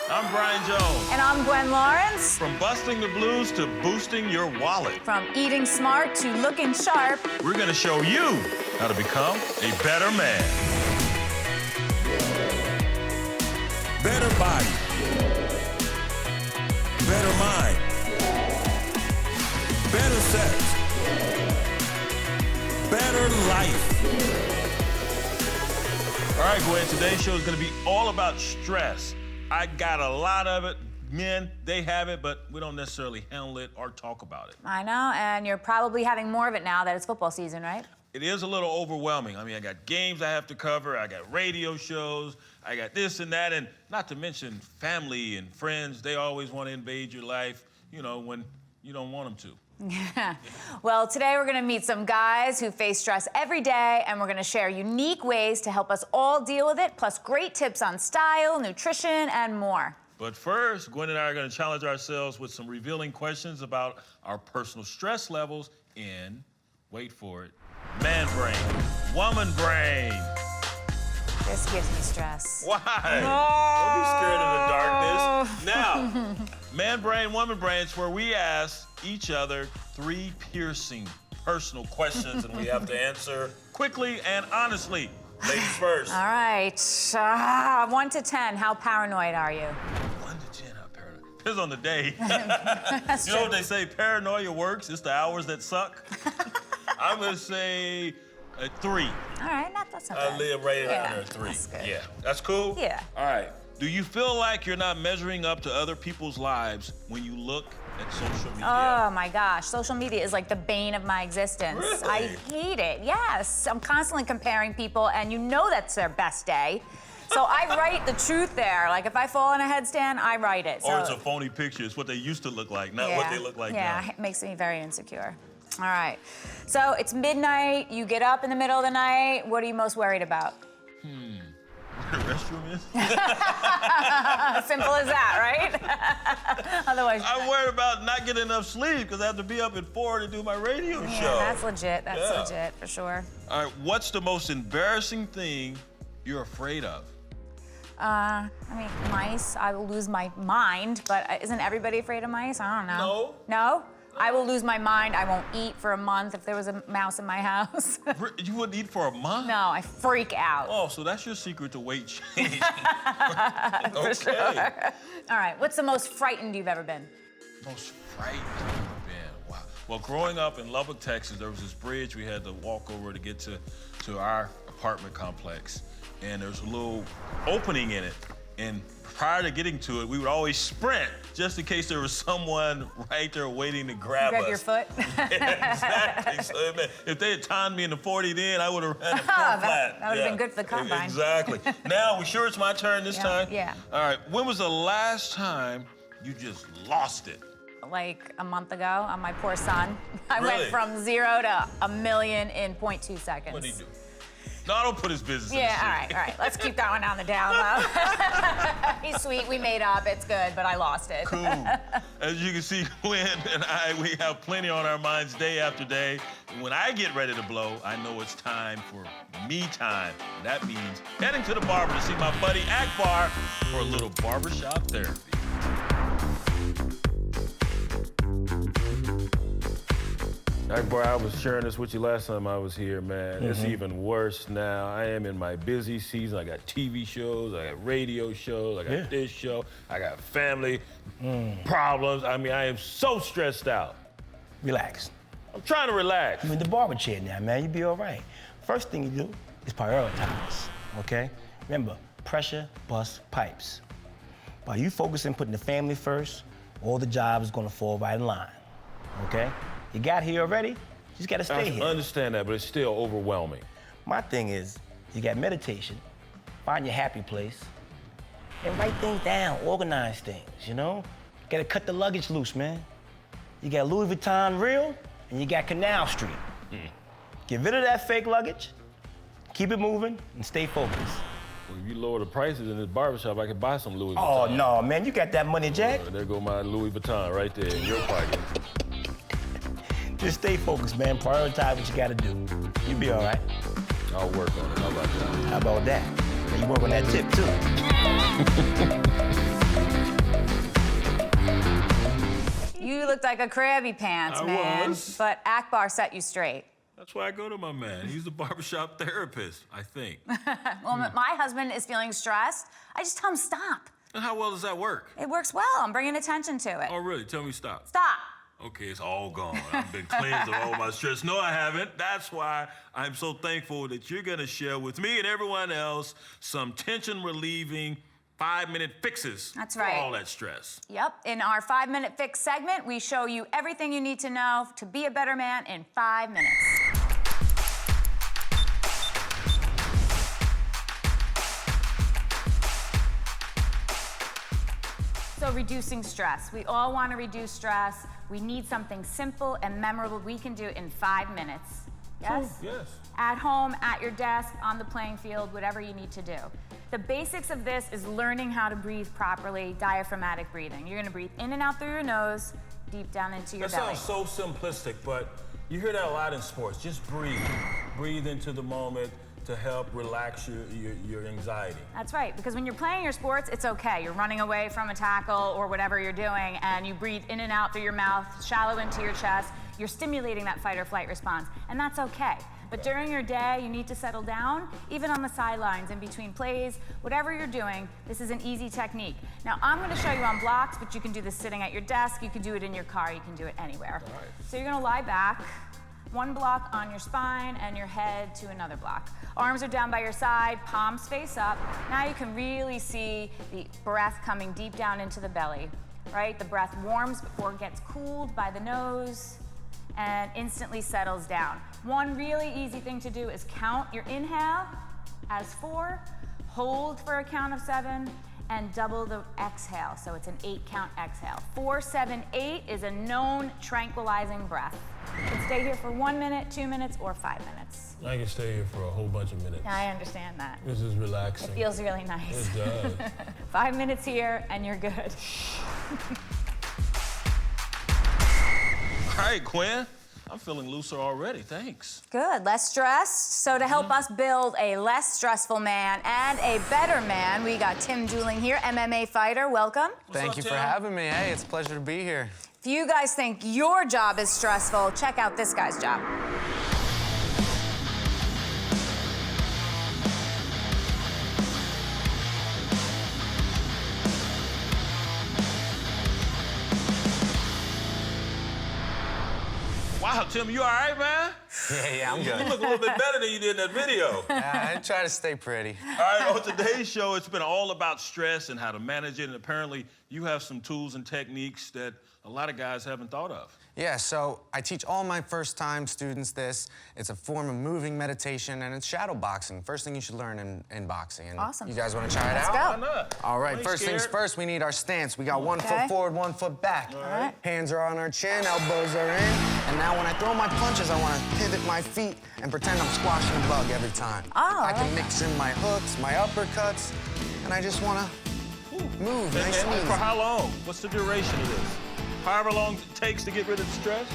I'm Brian Jones. And I'm Gwen Lawrence. From busting the blues to boosting your wallet. From eating smart to looking sharp. We're going to show you how to become a better man. Better body. Better mind. Better sex. Better life. All right, Gwen, today's show is going to be all about stress. I got a lot of it. Men, they have it, but we don't necessarily handle it or talk about it. I know, and you're probably having more of it now that it's football season, right? It is a little overwhelming. I mean, I got games I have to cover, I got radio shows, I got this and that, and not to mention family and friends. They always want to invade your life, you know, when you don't want them to. Well, today we're going to meet some guys who face stress every day, and we're going to share unique ways to help us all deal with it, plus great tips on style, nutrition, and more. But first, Gwen and I are going to challenge ourselves with some revealing questions about our personal stress levels in, wait for it, man brain, woman brain. This gives me stress. Why? Don't be scared of the darkness. Now, man brain, woman brain is where we ask each other 3 piercing personal questions, and we have to answer quickly and honestly. Ladies first. All right. 1 to 10, how paranoid are you? 1 to 10, how paranoid? Depends on the day. That's You know what they say, paranoia works, it's the hours that suck. I'm gonna say a 3. All right, that's not I bad. live right under a 3. That's good. Yeah, that's cool? Yeah. All right. Do you feel like you're not measuring up to other people's lives when you look at social media? Oh my gosh, social media is like the bane of my existence. Really? I hate it, yes. I'm constantly comparing people, and you know that's their best day. So I write the truth there. Like if I fall in a headstand, I write it. Or it's a phony picture. It's what they used to look like, not what they look like now. Yeah, it makes me very insecure. All right, so it's midnight, you get up in the middle of the night. What are you most worried about? Where the restroom is? Simple as that, right? Otherwise, I'm worried about not getting enough sleep because I have to be up at 4 to do my radio yeah, show. that's legit. That's legit for sure. All right, what's the most embarrassing thing you're afraid of? I mean, mice. I will lose my mind, but isn't everybody afraid of mice? I don't know. No. No? I will lose my mind. I won't eat for a month if there was a mouse in my house. You wouldn't eat for a month? No, I freak out. Oh, so that's your secret to weight change. For sure. All right, what's the most frightened you've ever been? Most frightened I've ever been. Wow. Well, growing up in Lubbock, Texas, there was this bridge we had to walk over to get to our apartment complex. And there's a little opening in it. And prior to getting to it, we would always sprint just in case there was someone right there waiting to grab us. Grab your foot? Exactly. So if they had timed me in the 40 then, I would have ran it flat. That would have been good for the combine. Exactly. Now, we sure it's my turn this time? Yeah. All right. When was the last time you just lost it? Like a month ago on my poor son. I Really? went from 0 to a million in 0.2 seconds. What did he do? No, don't put his business in the Yeah, shit. all right. Let's keep going down the down low. He's sweet, we made up, it's good, but I lost it. Cool. As you can see, Gwen and we have plenty on our minds day after day. And when I get ready to blow, I know it's time for me time. And that means heading to the barber to see my buddy Akbar for a little barbershop therapy. Akbar, I was sharing this with you last time I was here, man. It's even worse now. I am in my busy season. I got TV shows, I got radio shows, I got this show, I got family problems. I mean, I am so stressed out. Relax. I'm trying to relax. You're in the barber chair now, man. You'll be all right. First thing you do is prioritize, okay? Remember, pressure busts pipes. By you focusing, putting the family first, all the jobs is gonna fall right in line, okay? You got here already, you just gotta stay here. I understand that, but it's still overwhelming. My thing is, you got meditation, find your happy place, and write things down, organize things, you know? Gotta cut the luggage loose, man. You got Louis Vuitton Real, and you got Canal Street. Get rid of that fake luggage, keep it moving, and stay focused. Well, if you lower the prices in this barbershop, I could buy some Louis Oh, Vuitton. no, man, you got that money, Jack. There go my Louis Vuitton right there in your pocket. Just stay focused, man. Prioritize what you gotta do. You'll be all right. I'll work on it. How about that? How about that? You work on that tip, too. looked like a crabby pants, man. But Akbar set you straight. That's why I go to my man. He's a barbershop therapist, I think. Well, my husband is feeling stressed. I just tell him stop. And how well does that work? It works well. I'm bringing attention to it. Oh, really? Tell me stop. Stop. Okay, it's all gone. I've been cleansed of all my stress. No, I haven't. That's why I'm so thankful that you're gonna share with me and everyone else some tension-relieving 5-minute fixes That's right. for all that stress. Yep. In our 5-minute fix segment, we show you everything you need to know to be a better man in 5 minutes. So reducing stress. We all want to reduce stress. We need something simple and memorable we can do in 5 minutes. Yes? True, yes. At home, at your desk, on the playing field, whatever you need to do. The basics of this is learning how to breathe properly, diaphragmatic breathing. You're gonna breathe in and out through your nose, deep down into your belly. That sounds so simplistic, but you hear that a lot in sports. Just breathe. Breathe into the moment to help relax your anxiety. That's right, because when you're playing your sports, it's okay. You're running away from a tackle or whatever you're doing, and you breathe in and out through your mouth, shallow into your chest. You're stimulating that fight or flight response, and that's okay. But during your day, you need to settle down, even on the sidelines, in between plays, whatever you're doing, this is an easy technique. Now, I'm gonna show you on blocks, but you can do this sitting at your desk, you can do it in your car, you can do it anywhere. All right. So you're gonna lie back, one block on your spine and your head to another block. Arms are down by your side, palms face up. Now you can really see the breath coming deep down into the belly, right? The breath warms before it gets cooled by the nose and instantly settles down. One really easy thing to do is count your inhale as 4, hold for a count of 7, and double the exhale, so it's an 8-count exhale. 4, 7, 8 is a known tranquilizing breath. You can stay here for 1 minute, 2 minutes, or 5 minutes. I can stay here for a whole bunch of minutes. I understand that. This is relaxing. It feels really nice. It does. 5 minutes here, and you're good. All right, Gwen. I'm feeling looser already, thanks. Good, less stressed. So to help us build a less stressful man and a better man, we got Tim Dooling here, MMA fighter, welcome. Thank you for having me. Hey, it's a pleasure to be here. If you guys think your job is stressful, check out this guy's job. Wow, Tim, you all right, man? Yeah, I'm good. You look a little bit better than you did in that video. I try to stay pretty. All right, on today's show, it's been all about stress and how to manage it, and apparently you have some tools and techniques that a lot of guys haven't thought of. Yeah, so I teach all my first-time students this. It's a form of moving meditation, and it's shadow boxing. First thing you should learn in boxing. And awesome. You guys want to try it out? Let's Why not? All right, I ain't first things scared. first, we need our stance. We got 1 foot forward, 1 foot back. All right. Hands are on our chin, elbows are in. And now when I throw my punches, I want to pivot my feet and pretend I'm squashing a bug every time. Oh, I can mix in my hooks, my uppercuts, and I just want to move nice and And easy. for how long? What's the duration of this? However long it takes to get rid of the stress?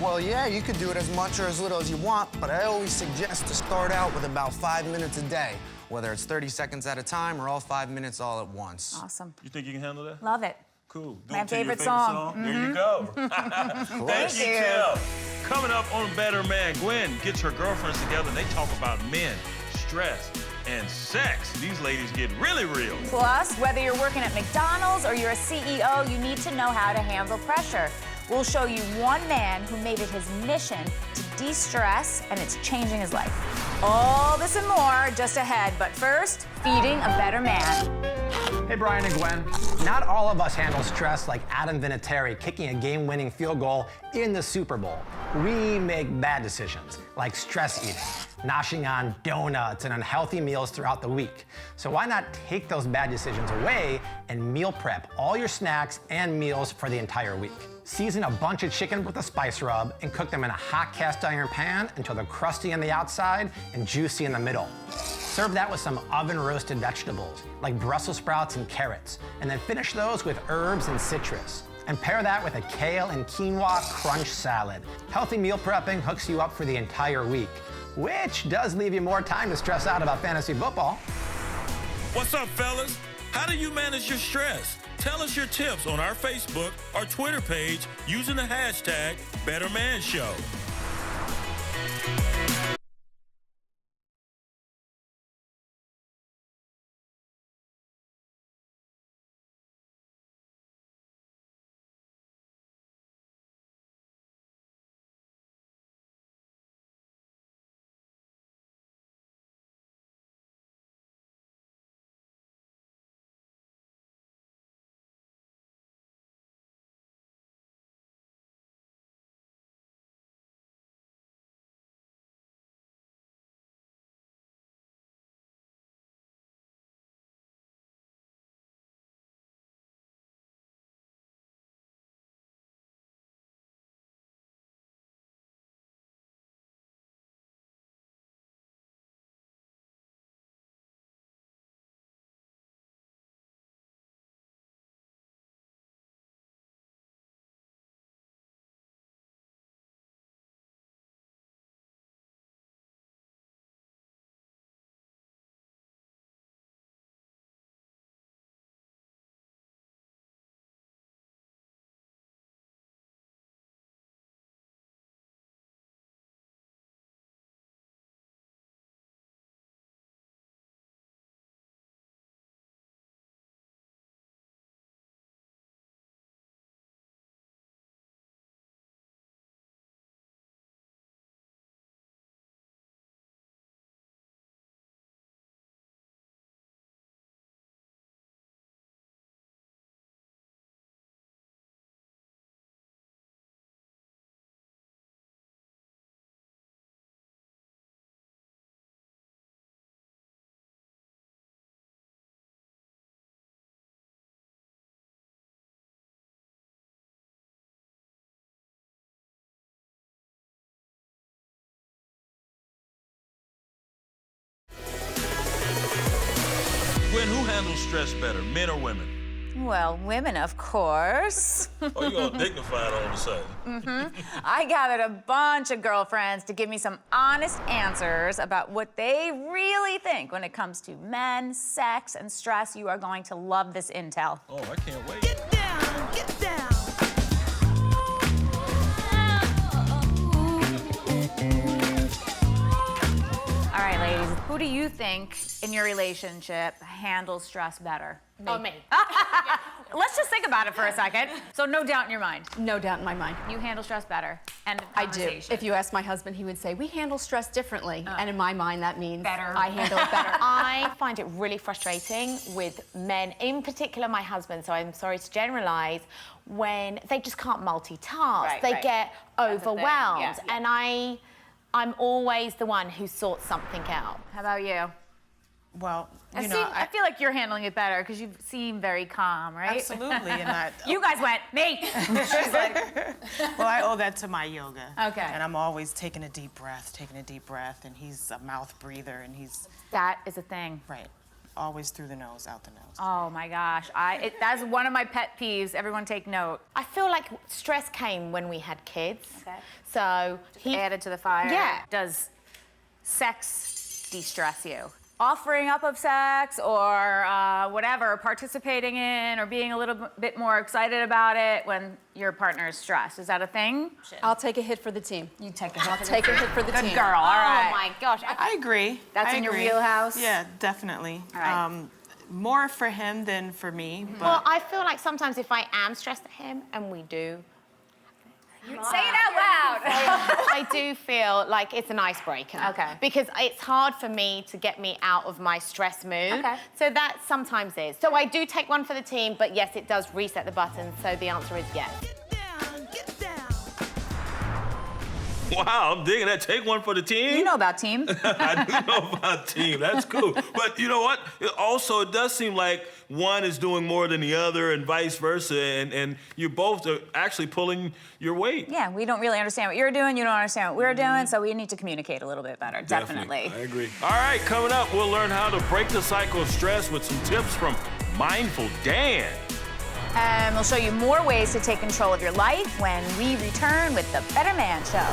Well, yeah, you could do it as much or as little as you want, but I always suggest to start out with about 5 minutes a day, whether it's 30 seconds at a time or all 5 minutes all at once. Awesome. You think you can handle that? Love it. Cool. Do My it to your favorite song. There you go. Thank you, you. Tim. Coming up on Better Man, Gwen gets her girlfriends together and they talk about men, stress, and sex. These ladies get really real. Plus, whether you're working at McDonald's or you're a CEO, you need to know how to handle pressure. We'll show you one man who made it his mission to de-stress, and it's changing his life. All this and more just ahead, but first, feeding a better man. Hey, Brian and Gwen. Not all of us handle stress like Adam Vinatieri kicking a game-winning field goal in the Super Bowl. We make bad decisions, like stress eating, noshing on donuts and unhealthy meals throughout the week. So why not take those bad decisions away and meal prep all your snacks and meals for the entire week? Season a bunch of chicken with a spice rub and cook them in a hot cast iron pan until they're crusty on the outside and juicy in the middle. Serve that with some oven-roasted vegetables, like Brussels sprouts and carrots, and then finish those with herbs and citrus. And pair that with a kale and quinoa crunch salad. Healthy meal prepping hooks you up for the entire week, which does leave you more time to stress out about fantasy football. What's up, fellas? How do you manage your stress? Tell us your tips on our Facebook or Twitter page using the hashtag BetterManShow. Gwen, who handles stress better, men or women? Well, women, of course. Oh, you're all dignified all of a sudden. I gathered a bunch of girlfriends to give me some honest answers about what they really think when it comes to men, sex, and stress. You are going to love this intel. Oh, I can't wait. Get down, get down. All right, ladies, who do you think in your relationship handles stress better? Oh, me. Let's just think about it for a second. So no doubt in your mind. No doubt in my mind. You handle stress better. End of I do. conversation. If you ask my husband, he would say, we handle stress differently. And in my mind, that means Better. I handle it better. I find it really frustrating with men, in particular my husband, so I'm sorry to generalize, when they just can't multitask. Right, they right. get That's the thing, overwhelmed. yeah. And I'm always the one who sorts something out. How about you? Well, I you know, I feel like you're handling it better because you seem very calm, right? absolutely, and I, You guys went, me. She's like, well, I owe that to my yoga. Okay. And I'm always taking a deep breath, and he's a mouth breather, and he's that is a thing. right, always through the nose, out the nose. Oh my gosh, that's one of my pet peeves. Everyone take note. I feel like stress came when we had kids. Okay. So he Added to the fire. Yeah. Does sex de-stress you? Offering up of sex or whatever, participating in or being a little bit more excited about it when your partner is stressed. Is that a thing? I'll take a hit for the team. You take I'll take a hit for the Good team. girl, all right. Oh my gosh. I agree. That's I in your agree. wheelhouse? Yeah, definitely. All right. More for him than for me, but Well, I feel like sometimes if I am stressed at him, and we do, Say it out loud. I do feel like it's an icebreaker. Okay. Because it's hard for me to get me out of my stress mood. Okay. So that sometimes is. So I do take one for the team, but yes, it does reset the button. So the answer is yes. Get down, get down. Wow, I'm digging that. Take one for the team. You know about team. I do know about team. That's cool. But you know what? It does seem like one is doing more than the other and vice versa, and you both are actually pulling your weight. Yeah, we don't really understand what you're doing. You don't understand what we're doing, so we need to communicate a little bit better. Definitely. I agree. All right, coming up, we'll learn how to break the cycle of stress with some tips from Mindful Dan. And we'll show you more ways to take control of your life when we return with the Better Man Show.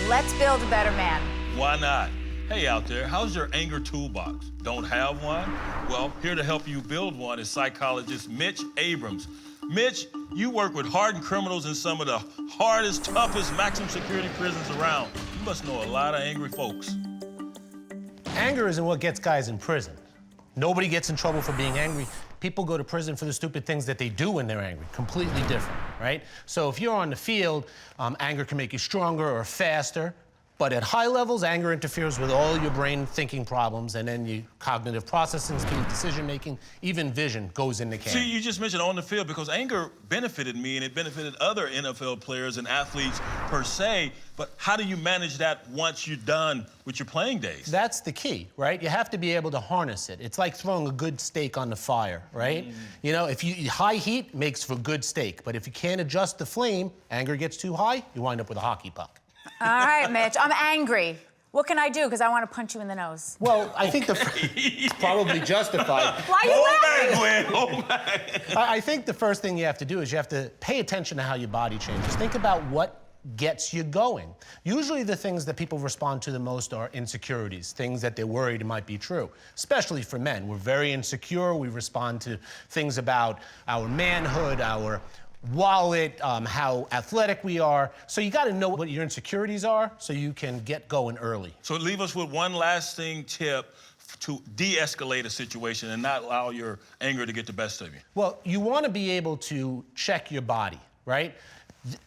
Let's build a better man. Why not? Hey out there, how's your anger toolbox? Don't have one? Well, here to help you build one is psychologist Mitch Abrams. Mitch, you work with hardened criminals in some of the hardest, toughest maximum security prisons around. You must know a lot of angry folks. Anger isn't what gets guys in prison. Nobody gets in trouble for being angry. People go to prison for the stupid things that they do when they're angry. Completely different, right? So if you're on the field, anger can make you stronger or faster. But at high levels, anger interferes with all your brain thinking problems, and then your cognitive processing, speed, decision-making, even vision goes in the can. See, you just mentioned on the field because anger benefited me and it benefited other NFL players and athletes per se, but how do you manage that once you're done with your playing days? That's the key, right? You have to be able to harness it. It's like throwing a good steak on the fire, right? You know, high heat makes for good steak, but if you can't adjust the flame, anger gets too high, you wind up with a hockey puck. All right, Mitch, I'm angry. What can I do? Because I want to punch you in the nose. Well, I think it's probably justified. Why are you laughing? Gwen, hold back. I think the first thing you have to do is you have to pay attention to how your body changes. Think about what gets you going. Usually the things that people respond to the most are insecurities, things that they're worried might be true, especially for men. We're very insecure. We respond to things about our manhood, our wallet, how athletic we are. So you got to know what your insecurities are so you can get going early. So leave us with one lasting tip to de-escalate a situation and not allow your anger to get the best of you. Well, you want to be able to check your body, right?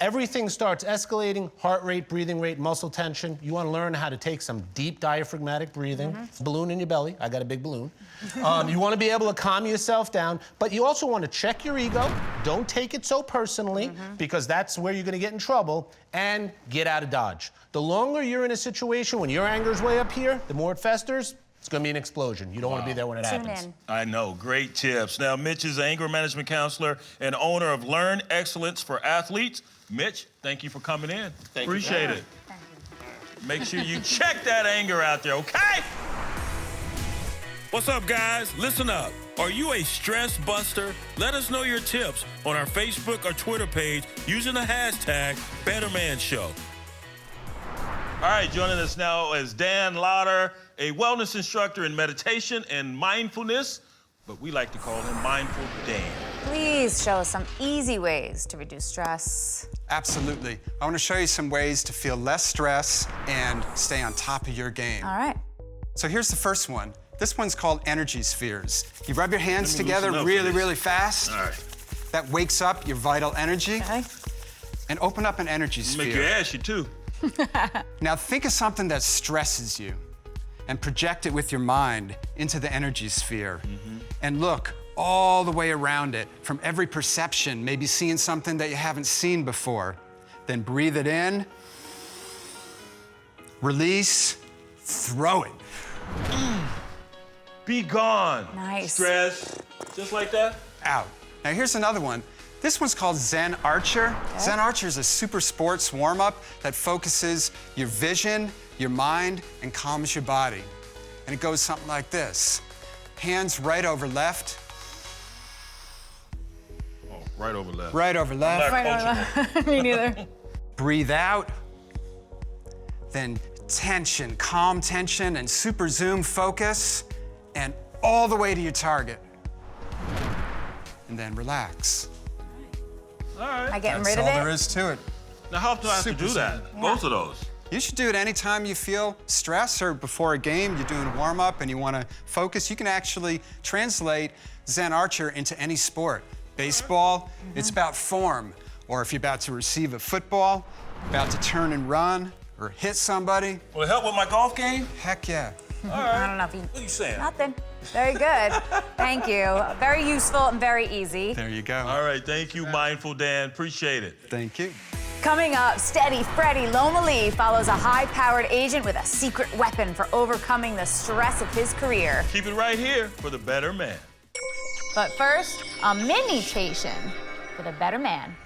Everything starts escalating, heart rate, breathing rate, muscle tension. You want to learn how to take some deep diaphragmatic breathing. Balloon in your belly. I got a big balloon. You want to be able to calm yourself down, but you also want to check your ego. Don't take it so personally, because that's where you're going to get in trouble, and get out of Dodge. The longer you're in a situation when your anger's way up here, the more it festers, it's going to be an explosion. You don't want to be there when it happens. Tune in. I know, great tips. Now, Mitch is an anger management counselor and owner of Learn Excellence for Athletes. Mitch, thank you for coming in. Appreciate it. Thank you. Make sure you check that anger out there, okay? What's up, guys? Listen up. Are you a stress buster? Let us know your tips on our Facebook or Twitter page using the hashtag BetterManShow. All right, joining us now is Dan Lauder, a wellness instructor in meditation and mindfulness, but we like to call him Mindful Dan. Please show us some easy ways to reduce stress. Absolutely. I want to show you some ways to feel less stress and stay on top of your game. All right. So here's the first one. This one's called energy spheres. You rub your hands together loosen up really, for this. really fast. All right. That wakes up your vital energy. Okay. And open up an energy sphere. Make you ashy, too. Now think of something that stresses you and project it with your mind into the energy sphere. And look all the way around it, from every perception, maybe seeing something that you haven't seen before. Then breathe it in, release, throw it. Be gone. Nice. Stress. Just like that? Out. Now here's another one. This one's called Zen Archer. Zen Archer is a super sports warm-up that focuses your vision, your mind, and calms your body. And it goes something like this. Hands right over left. Oh, right over left. Right over left. Right on. Me neither. Breathe out. Then tension, calm tension, and super zoom focus, and all the way to your target. And then relax. All right. Am I getting rid That's of all it? there is to it. Now, how often do I have to do that? Both of those. You should do it anytime you feel stress or before a game, you're doing a warm-up and you want to focus. You can actually translate Zen Archer into any sport. Baseball, it's about form. Or if you're about to receive a football, about to turn and run, or hit somebody. Will it help with my golf game? Heck yeah. All right. I don't know if you... What are you saying? Nothing. Very good. Thank you. Very useful and very easy. There you go. All right, thank you, Mindful Dan. Appreciate it. Thank you. Coming up, Steady Freddy Loma Lee follows a high-powered agent with a secret weapon for overcoming the stress of his career. Keep it right here for the better man. But first, a mini-tation for the better man.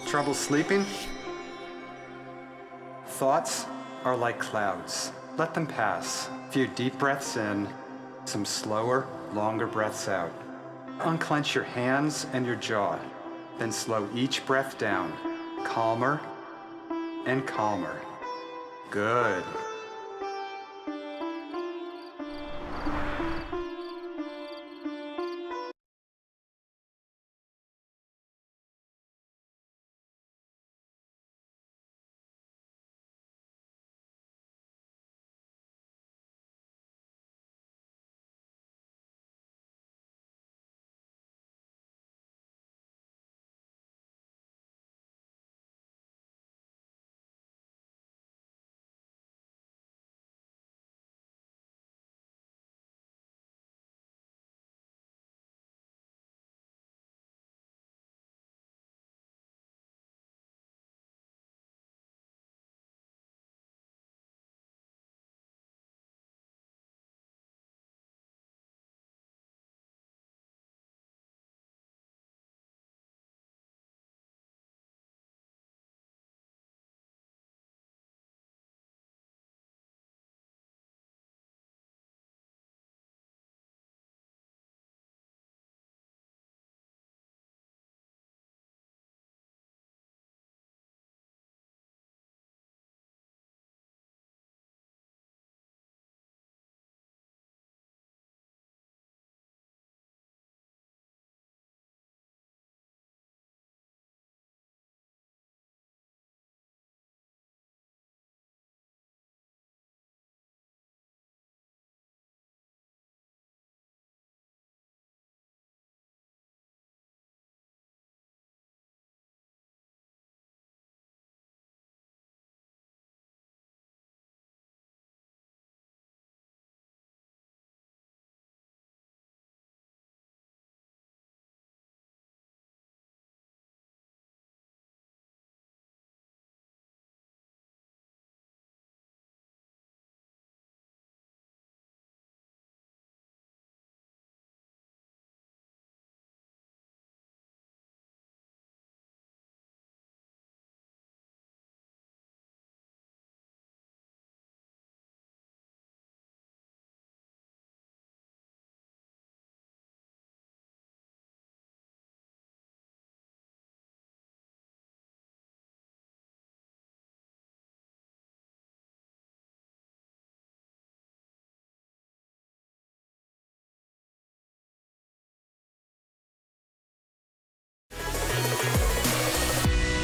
Trouble sleeping? Thoughts are like clouds. Let them pass. A few deep breaths in, some slower, longer breaths out. Unclench your hands and your jaw, then slow each breath down. Calmer and calmer. Good.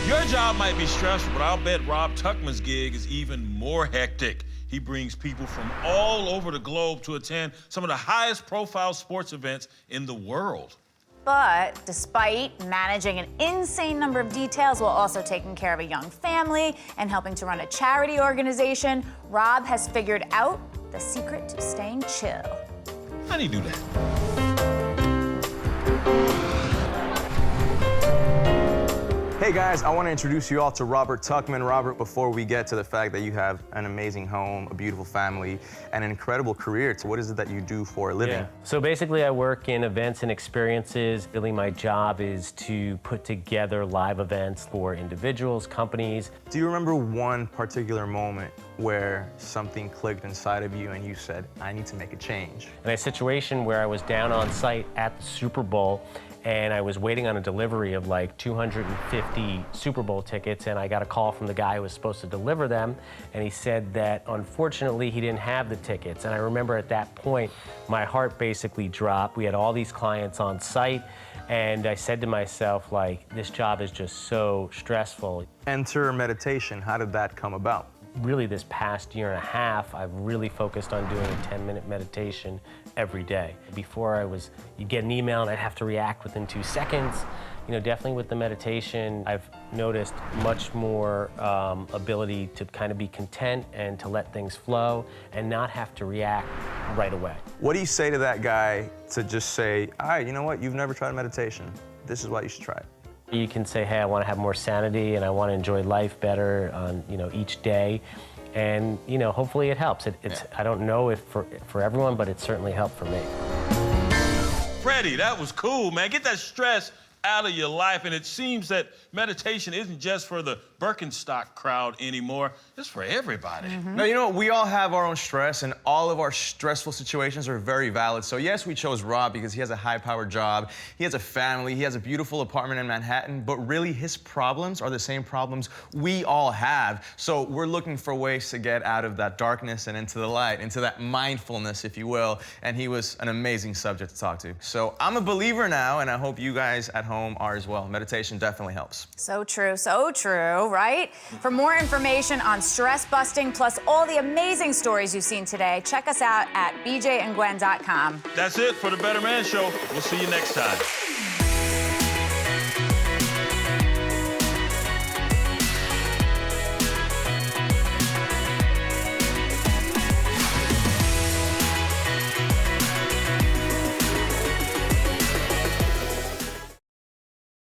Your job might be stressful, but I'll bet Rob Tuckman's gig is even more hectic. He brings people from all over the globe to attend some of the highest profile sports events in the world. But despite managing an insane number of details while also taking care of a young family and helping to run a charity organization, Rob has figured out the secret to staying chill. How do you do that? Hey guys, I want to introduce you all to Robert Tuckman. Robert, before we get to the fact that you have an amazing home, a beautiful family, and an incredible career, so what is it that you do for a living? Yeah. So basically I work in events and experiences. Really my job is to put together live events for individuals, companies. Do you remember one particular moment where something clicked inside of you and you said, I need to make a change? In a situation where I was down on site at the Super Bowl and I was waiting on a delivery of like 250 Super Bowl tickets, and I got a call from the guy who was supposed to deliver them, and he said that unfortunately he didn't have the tickets. And I remember at that point, my heart basically dropped. We had all these clients on site, and I said to myself, like, this job is just so stressful. Enter meditation. How did that come about? Really this past year and a half, I've really focused on doing a 10-minute meditation every day. Before you'd get an email and I'd have to react within 2 seconds. You know, definitely with the meditation, I've noticed much more ability to kind of be content and to let things flow and not have to react right away. What do you say to that guy to just say, all right, you know what, you've never tried meditation. This is why you should try it. You can say, hey, I want to have more sanity and I want to enjoy life better on, each day. And, hopefully it helps. I don't know if for everyone, but it certainly helped for me. Freddie, that was cool, man. Get that stress out of your life. And it seems that meditation isn't just for the Birkenstock crowd anymore. It's for everybody. No, you know, we all have our own stress, and all of our stressful situations are very valid. So yes, we chose Rob because he has a high-powered job, he has a family, he has a beautiful apartment in Manhattan, but really his problems are the same problems we all have. So we're looking for ways to get out of that darkness and into the light, into that mindfulness, if you will, and he was an amazing subject to talk to. So I'm a believer now, and I hope you guys at home are as well. Meditation definitely helps. So true, right? For more information on stress busting, plus all the amazing stories you've seen today, check us out at bjandgwen.com. That's it for the Better Man Show. We'll see you next time.